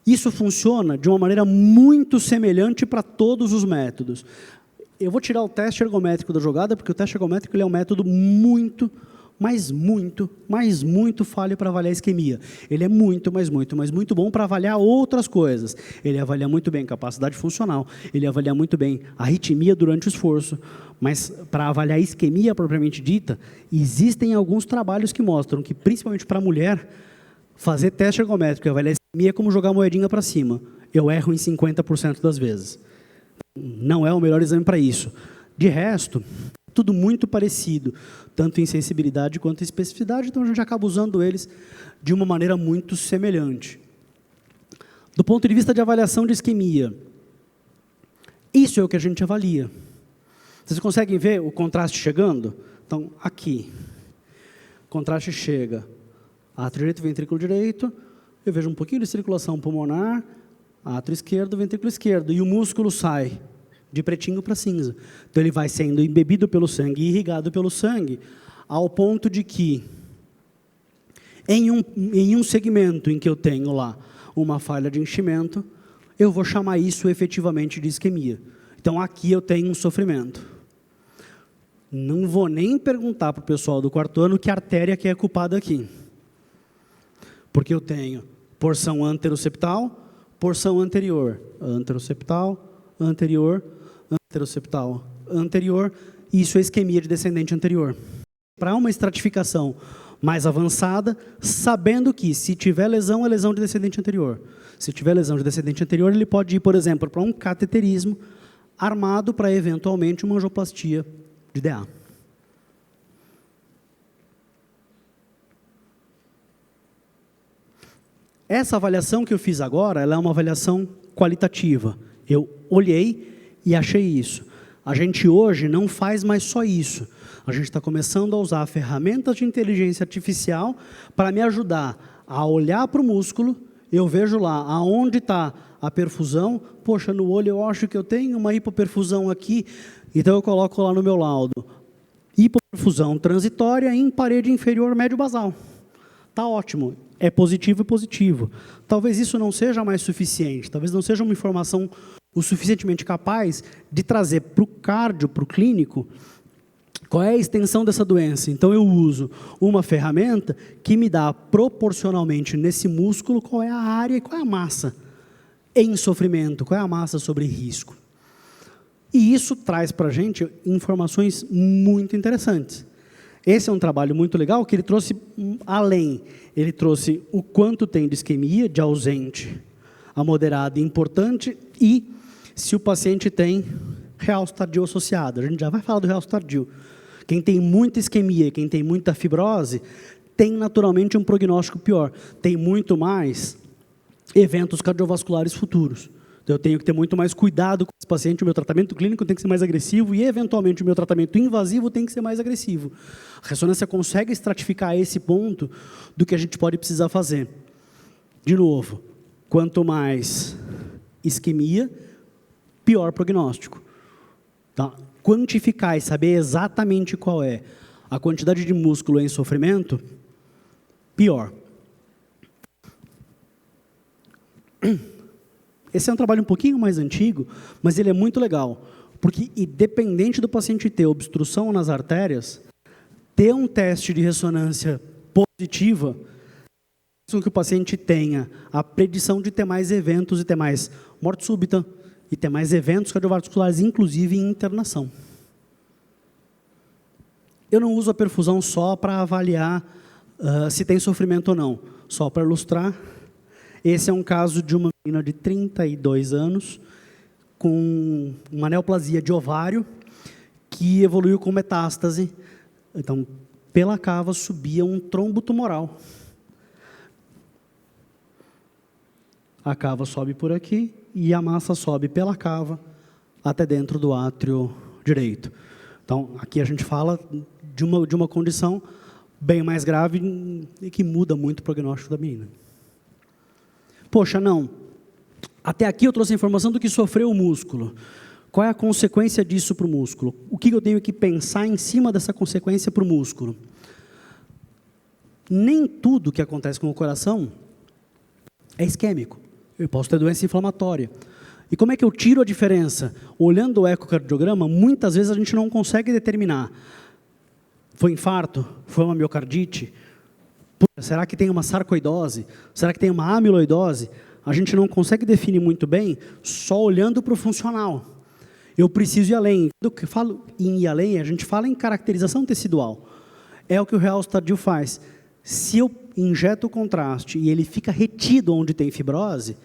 Speaker 3: Isso funciona de uma maneira muito semelhante para todos os métodos. Eu vou tirar o teste ergométrico da jogada, porque o teste ergométrico ele é um método muito falho para avaliar a isquemia. Ele é muito bom para avaliar outras coisas. Ele avalia muito bem capacidade funcional, ele avalia muito bem arritmia durante o esforço, mas para avaliar a isquemia propriamente dita, existem alguns trabalhos que mostram que, principalmente para a mulher, fazer teste ergométrico e avaliar a isquemia é como jogar moedinha para cima. Eu erro em 50% das vezes. Não é o melhor exame para isso. De resto, tudo muito parecido, tanto em sensibilidade quanto em especificidade, então a gente acaba usando eles de uma maneira muito semelhante. Do ponto de vista de avaliação de isquemia, isso é o que a gente avalia. Vocês conseguem ver o contraste chegando? Então, aqui, o contraste chega, átrio direito, ventrículo direito, eu vejo um pouquinho de circulação pulmonar, átrio esquerdo, ventrículo esquerdo, e o músculo sai de pretinho para cinza. Então, ele vai sendo embebido pelo sangue, irrigado pelo sangue, ao ponto de que, em um segmento em que eu tenho lá uma falha de enchimento, eu vou chamar isso efetivamente de isquemia. Então, aqui eu tenho um sofrimento. Não vou nem perguntar para o pessoal do quarto ano que artéria que é culpada aqui. Porque eu tenho porção anteroseptal, porção anterior, anteroseptal, anterior, anteroseptal, anterior, isso é isquemia de descendente anterior. Para uma estratificação mais avançada, sabendo que se tiver lesão, é lesão de descendente anterior. Se tiver lesão de descendente anterior, ele pode ir, por exemplo, para um cateterismo armado para, eventualmente, uma angioplastia de DA. Essa avaliação que eu fiz agora, ela é uma avaliação qualitativa. Eu olhei e achei isso. A gente hoje não faz mais só isso. A gente está começando a usar ferramentas de inteligência artificial para me ajudar a olhar para o músculo. Eu vejo lá aonde está a perfusão. Poxa, no olho eu acho que eu tenho uma hipoperfusão aqui. Então eu coloco lá no meu laudo. Hipoperfusão transitória em parede inferior médio basal. Está ótimo. É positivo e positivo. Talvez isso não seja mais suficiente. Talvez não seja uma informação o suficientemente capaz de trazer para o cardio, para o clínico, qual é a extensão dessa doença. Então, eu uso uma ferramenta que me dá proporcionalmente nesse músculo qual é a área e qual é a massa em sofrimento, qual é a massa sobre risco. E isso traz para a gente informações muito interessantes. Esse é um trabalho muito legal que ele trouxe além. Ele trouxe o quanto tem de isquemia, de ausente a moderada e importante, e se o paciente tem realce tardio associado. A gente já vai falar do realce tardio. Quem tem muita isquemia, quem tem muita fibrose, tem naturalmente um prognóstico pior. Tem muito mais eventos cardiovasculares futuros. Então, eu tenho que ter muito mais cuidado com esse paciente, o meu tratamento clínico tem que ser mais agressivo e, eventualmente, o meu tratamento invasivo tem que ser mais agressivo. A ressonância consegue estratificar esse ponto do que a gente pode precisar fazer. De novo, quanto mais isquemia, pior prognóstico. Tá? Quantificar e saber exatamente qual é a quantidade de músculo em sofrimento, pior. Esse é um trabalho um pouquinho mais antigo, mas ele é muito legal, porque independente do paciente ter obstrução nas artérias, ter um teste de ressonância positiva, faz com que o paciente tenha a predição de ter mais eventos e ter mais morte súbita, e ter mais eventos cardiovasculares, inclusive em internação. Eu não uso a perfusão só para avaliar se tem sofrimento ou não, só para ilustrar. Esse é um caso de uma menina de 32 anos, com uma neoplasia de ovário, que evoluiu com metástase. Então, pela cava subia um trombo tumoral. A cava sobe por aqui e a massa sobe pela cava até dentro do átrio direito. Então, aqui a gente fala de uma condição bem mais grave e que muda muito o prognóstico da menina. Poxa, não. Até aqui eu trouxe a informação do que sofreu o músculo. Qual é a consequência disso para o músculo? O que eu tenho que pensar em cima dessa consequência para o músculo? Nem tudo que acontece com o coração é isquêmico. Eu posso ter doença inflamatória. E como é que eu tiro a diferença? Olhando o ecocardiograma, muitas vezes a gente não consegue determinar. Foi infarto? Foi uma miocardite? Será que tem uma sarcoidose? Será que tem uma amiloidose? A gente não consegue definir muito bem só olhando para o funcional. Eu preciso ir além. Quando eu falo em ir além, a gente fala em caracterização tecidual. É o que o realce tardio faz. Se eu injeto o contraste e ele fica retido onde tem fibrose,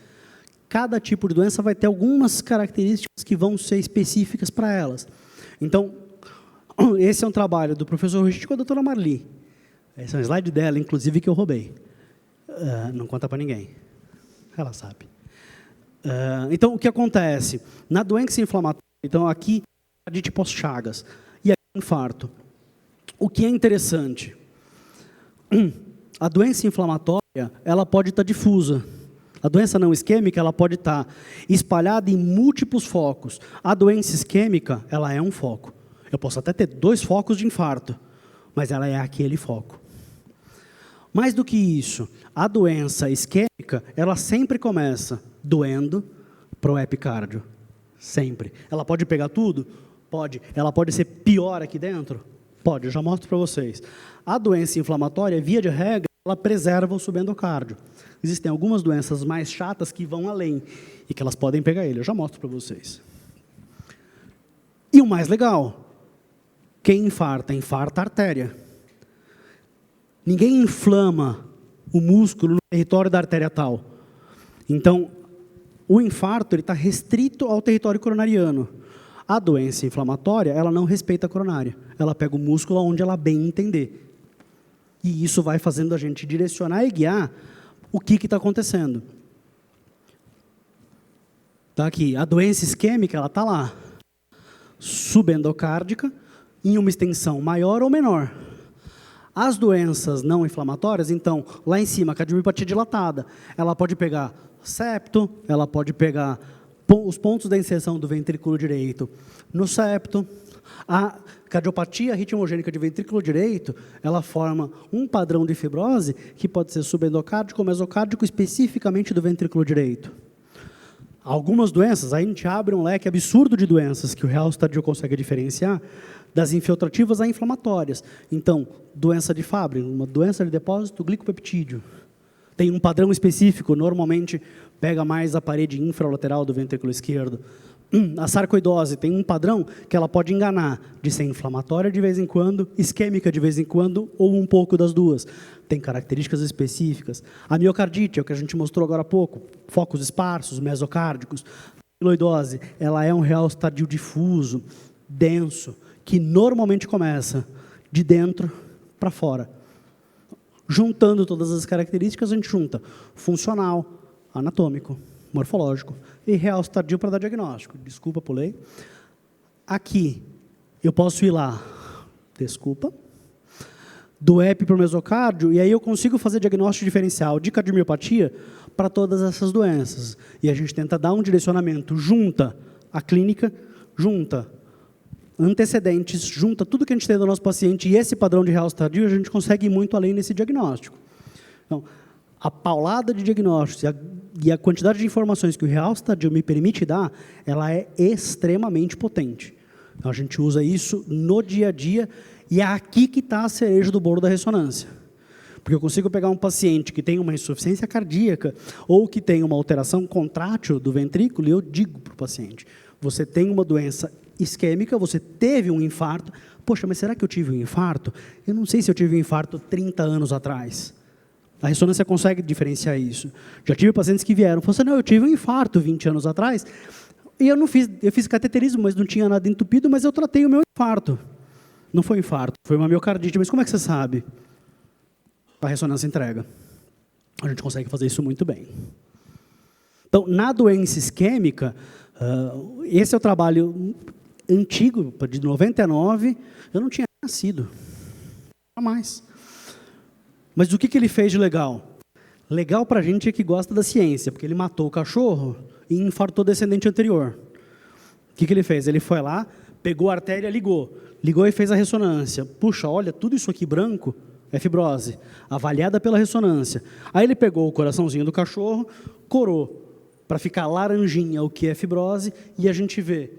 Speaker 3: cada tipo de doença vai ter algumas características que vão ser específicas para elas. Então, esse é um trabalho do professor Rich com a doutora Marli. Esse é um slide dela, inclusive, que eu roubei. Não conta para ninguém. Ela sabe. Então, o que acontece? Na doença inflamatória, então aqui, cardiite pós-Chagas, e aqui, infarto. O que é interessante? A doença inflamatória, ela pode estar difusa. A doença não isquêmica, ela pode estar espalhada em múltiplos focos. A doença isquêmica, ela é um foco. Eu posso até ter 2 focos de infarto, mas ela é aquele foco. Mais do que isso, a doença isquêmica, ela sempre começa doendo para o epicárdio. Sempre. Ela pode pegar tudo? Pode. Ela pode ser pior aqui dentro? Pode, eu já mostro para vocês. A doença inflamatória, via de regra, ela preserva o subendocárdio. Existem algumas doenças mais chatas que vão além e que elas podem pegar ele. Eu já mostro para vocês. E o mais legal, quem infarta, infarta a artéria. Ninguém inflama o músculo no território da artéria tal. Então, o infarto está restrito ao território coronariano. A doença inflamatória, ela não respeita a coronária. Ela pega o músculo onde ela bem entender. E isso vai fazendo a gente direcionar e guiar o que está acontecendo. Está aqui, a doença isquêmica, ela está lá. Subendocárdica, em uma extensão maior ou menor. As doenças não inflamatórias, então, lá em cima, a cardiomiopatia dilatada, ela pode pegar septo, ela pode pegar os pontos da inserção do ventrículo direito no septo, A cardiopatia ritmogênica de ventrículo direito, ela forma um padrão de fibrose que pode ser subendocárdico ou mesocárdico, especificamente do ventrículo direito. Algumas doenças, aí a gente abre um leque absurdo de doenças que o realce tardio consegue diferenciar, das infiltrativas a inflamatórias. Então, doença de Fabry, uma doença de depósito glicopeptídeo. Tem um padrão específico, normalmente pega mais a parede infralateral do ventrículo esquerdo. A sarcoidose tem um padrão que ela pode enganar de ser inflamatória de vez em quando, isquêmica de vez em quando, ou um pouco das duas. Tem características específicas. A miocardite, é o que a gente mostrou agora há pouco, focos esparsos, mesocárdicos. A amiloidose, ela é um realce tardio difuso, denso, que normalmente começa de dentro para fora. Juntando todas as características, a gente junta funcional, anatômico, morfológico e realce tardio para dar diagnóstico. Desculpa, pulei. Aqui, eu posso ir lá, desculpa, do EP para o mesocárdio, e aí eu consigo fazer diagnóstico diferencial de cardiomiopatia para todas essas doenças. E a gente tenta dar um direcionamento, junta a clínica, junta antecedentes, junta tudo que a gente tem do nosso paciente e esse padrão de realce tardio, a gente consegue ir muito além nesse diagnóstico. Então, a paulada de diagnósticos e a quantidade de informações que o realce tardio me permite dar, ela é extremamente potente. Então, a gente usa isso no dia a dia e é aqui que está a cereja do bolo da ressonância. Porque eu consigo pegar um paciente que tem uma insuficiência cardíaca ou que tem uma alteração contrátil do ventrículo e eu digo para o paciente, você tem uma doença isquêmica, você teve um infarto. Poxa, mas será que eu tive um infarto? Eu não sei se eu tive um infarto 30 anos atrás. A ressonância consegue diferenciar isso. Já tive pacientes que vieram e falaram assim, não, eu tive um infarto 20 anos atrás, e eu fiz cateterismo, mas não tinha nada entupido, mas eu tratei o meu infarto. Não foi um infarto, foi uma miocardite. Mas como é que você sabe? A ressonância entrega. A gente consegue fazer isso muito bem. Então, na doença isquêmica, esse é o trabalho antigo, de 99, eu não tinha nascido. Jamais. Mas o que ele fez de legal? Legal para a gente é que gosta da ciência, porque ele matou o cachorro e infartou o descendente anterior. O que ele fez? Ele foi lá, pegou a artéria, ligou e fez a ressonância. Puxa, olha, tudo isso aqui branco é fibrose, avaliada pela ressonância. Aí ele pegou o coraçãozinho do cachorro, corou para ficar laranjinha o que é fibrose, e a gente vê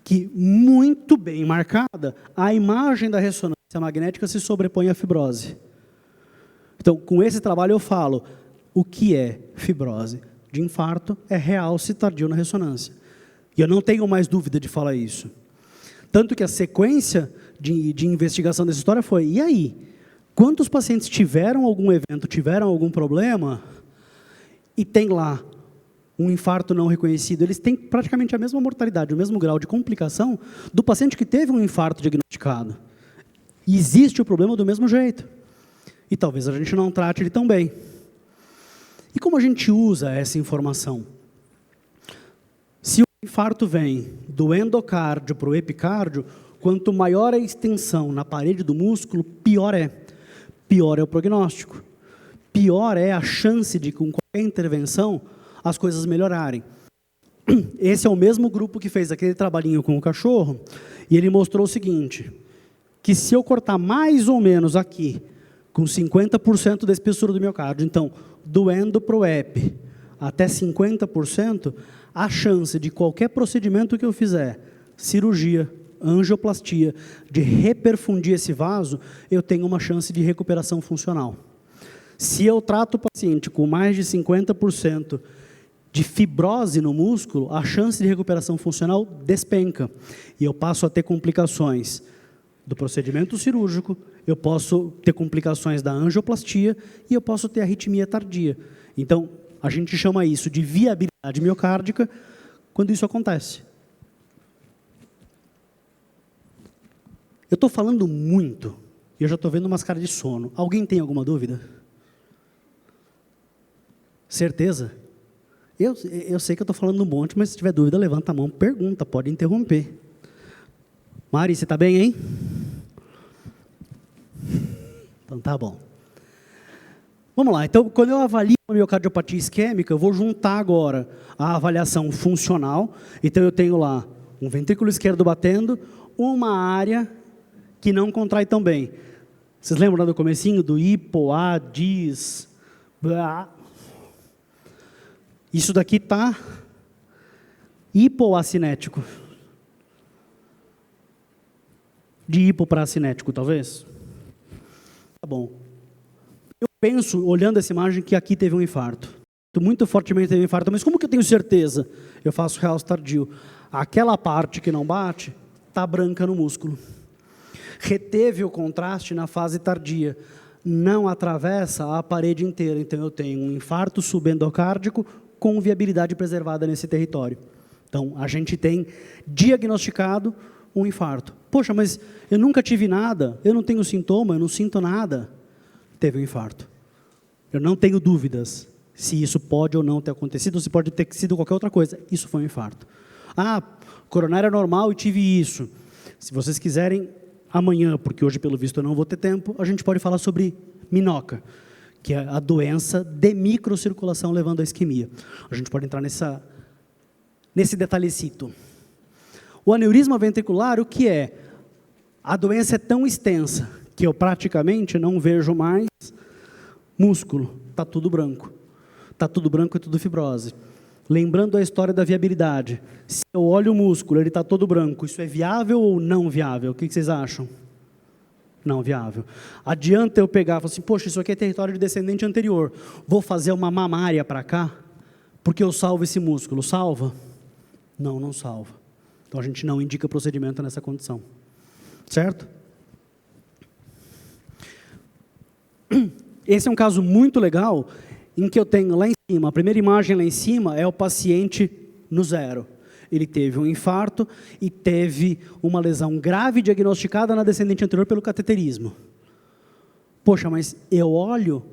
Speaker 3: que, muito bem marcada, a imagem da ressonância magnética se sobrepõe à fibrose. Então, com esse trabalho eu falo, o que é fibrose de infarto é realce tardio na ressonância. E eu não tenho mais dúvida de falar isso. Tanto que a sequência de investigação dessa história foi, e aí? Quantos pacientes tiveram algum evento, tiveram algum problema, e tem lá um infarto não reconhecido? Eles têm praticamente a mesma mortalidade, o mesmo grau de complicação do paciente que teve um infarto diagnosticado. E existe o problema do mesmo jeito. E talvez a gente não trate ele tão bem. E como a gente usa essa informação? Se o infarto vem do endocárdio para o epicárdio, quanto maior a extensão na parede do músculo, pior é. Pior é o prognóstico. Pior é a chance de, com qualquer intervenção, as coisas melhorarem. Esse é o mesmo grupo que fez aquele trabalhinho com o cachorro, e ele mostrou o seguinte, que se eu cortar mais ou menos aqui, com 50% da espessura do miocárdio, então, do endo para o EP, até 50%, a chance de qualquer procedimento que eu fizer, cirurgia, angioplastia, de reperfundir esse vaso, eu tenho uma chance de recuperação funcional. Se eu trato o paciente com mais de 50% de fibrose no músculo, a chance de recuperação funcional despenca. E eu passo a ter complicações do procedimento cirúrgico, eu posso ter complicações da angioplastia e eu posso ter arritmia tardia. Então, a gente chama isso de viabilidade miocárdica quando isso acontece. Eu estou falando muito e eu já estou vendo umas caras de sono. Alguém tem alguma dúvida? Certeza? Eu sei que eu estou falando um monte, mas se tiver dúvida, levanta a mão, pergunta, pode interromper. Mari, você está bem, hein? Então, tá bom. Vamos lá. Então, quando eu avalio a miocardiopatia isquêmica, eu vou juntar agora a avaliação funcional. Então, eu tenho lá um ventrículo esquerdo batendo, uma área que não contrai tão bem. Vocês lembram lá do comecinho do hipo, dis, blá. Isso daqui está hipoacinético. De hipo para acinético, talvez? Tá bom. Eu penso, olhando essa imagem, que aqui teve um infarto. Muito fortemente teve um infarto, mas como que eu tenho certeza? Eu faço realce tardio. Aquela parte que não bate, está branca no músculo. Reteve o contraste na fase tardia. Não atravessa a parede inteira. Então, eu tenho um infarto subendocárdico com viabilidade preservada nesse território. Então, a gente tem diagnosticado um infarto. Poxa, mas eu nunca tive nada, eu não tenho sintoma, eu não sinto nada. Teve um infarto. Eu não tenho dúvidas se isso pode ou não ter acontecido, ou se pode ter sido qualquer outra coisa. Isso foi um infarto. Ah, coronária normal e tive isso. Se vocês quiserem, amanhã, porque hoje, pelo visto, eu não vou ter tempo, a gente pode falar sobre minoca, que é a doença de microcirculação levando à isquemia. A gente pode entrar nesse detalhecito. O aneurisma ventricular, o que é? A doença é tão extensa que eu praticamente não vejo mais músculo. Está tudo branco. Está tudo branco e tudo fibrose. Lembrando a história da viabilidade. Se eu olho o músculo, ele está todo branco. Isso é viável ou não viável? O que vocês acham? Não viável. Adianta eu pegar e falar assim, poxa, isso aqui é território de descendente anterior. Vou fazer uma mamária para cá, porque eu salvo esse músculo. Salva? Não, não salva. Então, a gente não indica procedimento nessa condição. Certo? Esse é um caso muito legal, em que eu tenho lá em cima, a primeira imagem lá em cima é o paciente no zero. Ele teve um infarto e teve uma lesão grave diagnosticada na descendente anterior pelo cateterismo. Poxa, mas eu olho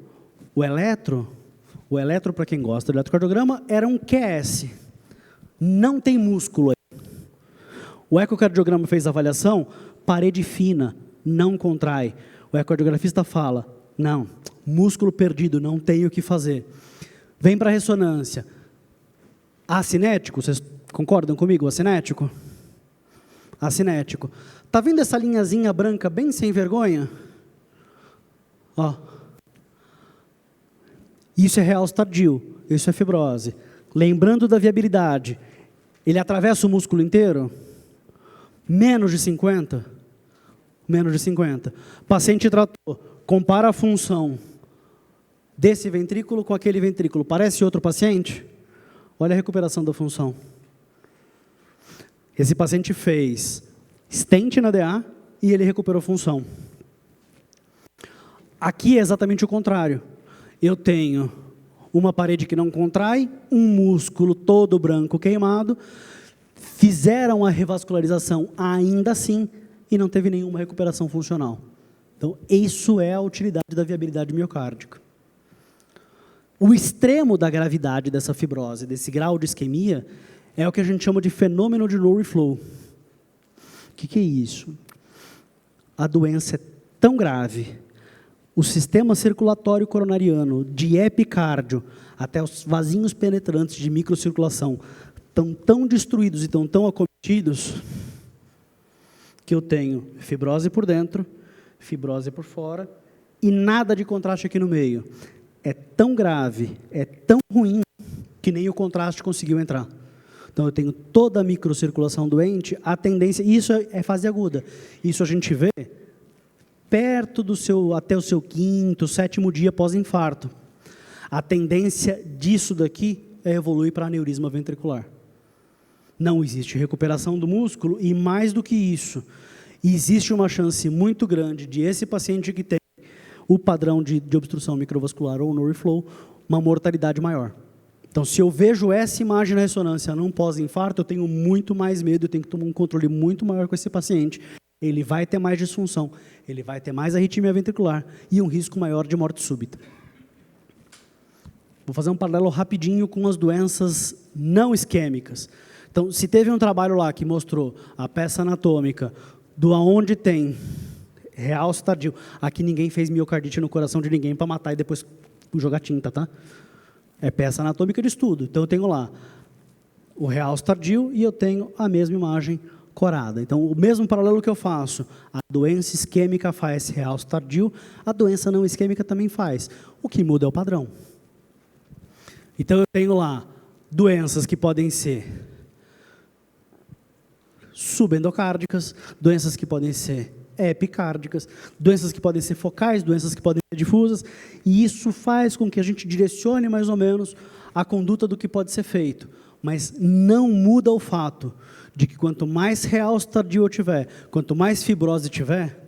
Speaker 3: o eletro, para quem gosta do eletrocardiograma, era um QS. Não tem músculo aí. O ecocardiograma fez a avaliação, parede fina, não contrai. O ecocardiografista fala, não, músculo perdido, não tem o que fazer. Vem para a ressonância. Acinético, vocês concordam comigo? Acinético? Acinético. Está vendo essa linhazinha branca bem sem vergonha? Ó. Isso é realce tardio, isso é fibrose. Lembrando da viabilidade, ele atravessa o músculo inteiro? Menos de 50? Menos de 50. Paciente tratou, compara a função desse ventrículo com aquele ventrículo. Parece outro paciente? Olha a recuperação da função. Esse paciente fez stent na DA e ele recuperou função. Aqui é exatamente o contrário. Eu tenho uma parede que não contrai, um músculo todo branco queimado, fizeram a revascularização ainda assim e não teve nenhuma recuperação funcional. Então, isso é a utilidade da viabilidade miocárdica. O extremo da gravidade dessa fibrose, desse grau de isquemia, é o que a gente chama de fenômeno de low reflow. O que é isso? A doença é tão grave, o sistema circulatório coronariano, de epicárdio, até os vasinhos penetrantes de microcirculação, estão tão destruídos e estão tão acometidos, que eu tenho fibrose por dentro, fibrose por fora, e nada de contraste aqui no meio. É tão grave, é tão ruim, que nem o contraste conseguiu entrar. Então, eu tenho toda a microcirculação doente, a tendência, isso é fase aguda, isso a gente vê perto até o seu 5º, 7º dia pós-infarto. A tendência disso daqui é evoluir para aneurisma ventricular. Não existe recuperação do músculo e, mais do que isso, existe uma chance muito grande de esse paciente que tem o padrão de obstrução microvascular ou no reflow, uma mortalidade maior. Então, se eu vejo essa imagem na ressonância num pós-infarto, eu tenho muito mais medo, eu tenho que tomar um controle muito maior com esse paciente. Ele vai ter mais disfunção, ele vai ter mais arritmia ventricular e um risco maior de morte súbita. Vou fazer um paralelo rapidinho com as doenças não isquêmicas. Então, se teve um trabalho lá que mostrou a peça anatômica do aonde tem realce tardio, aqui ninguém fez miocardite no coração de ninguém para matar e depois jogar tinta, tá? É peça anatômica de estudo. Então, eu tenho lá o realce tardio e eu tenho a mesma imagem corada. Então, o mesmo paralelo que eu faço, a doença isquêmica faz realce tardio, a doença não isquêmica também faz. O que muda é o padrão. Então, eu tenho lá doenças que podem ser subendocárdicas, doenças que podem ser epicárdicas, doenças que podem ser focais, doenças que podem ser difusas, e isso faz com que a gente direcione mais ou menos a conduta do que pode ser feito, mas não muda o fato de que quanto mais realce tardio eu tiver, quanto mais fibrose tiver,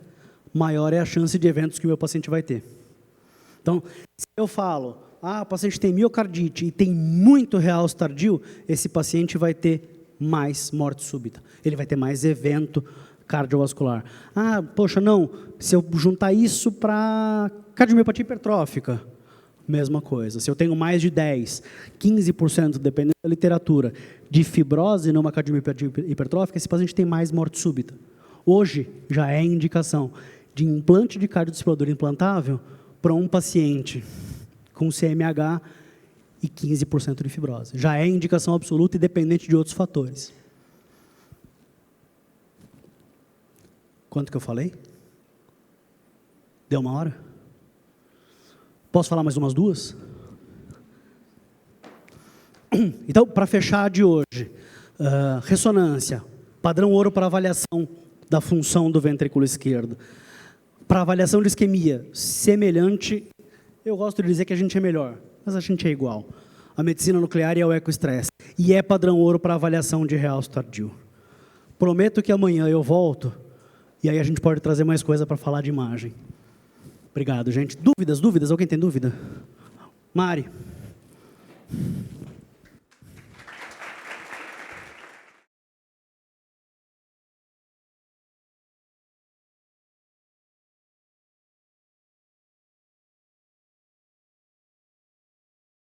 Speaker 3: maior é a chance de eventos que o meu paciente vai ter. Então, se eu falo, o paciente tem miocardite e tem muito realce tardio, esse paciente vai ter mais morte súbita, ele vai ter mais evento cardiovascular. Poxa, não, se eu juntar isso para cardiomiopatia hipertrófica, mesma coisa. Se eu tenho mais de 10, 15%, dependendo da literatura, de fibrose numa cardiomiopatia hipertrófica, esse paciente tem mais morte súbita. Hoje, já é indicação de implante de cardiodesfibrilador implantável para um paciente com CMH e 15% de fibrose. Já é indicação absoluta, independente de outros fatores. Quanto que eu falei? Deu 1 hora? Posso falar mais umas 2? Então, para fechar de hoje, ressonância, padrão ouro para avaliação da função do ventrículo esquerdo. Para avaliação de isquemia, semelhante, eu gosto de dizer que a gente é melhor, mas a gente é igual. A medicina nuclear e ao ecoestresse. E é padrão ouro para avaliação de realce tardio. Prometo que amanhã eu volto, e aí a gente pode trazer mais coisa para falar de imagem. Obrigado, gente. Dúvidas? Alguém tem dúvida? Mari.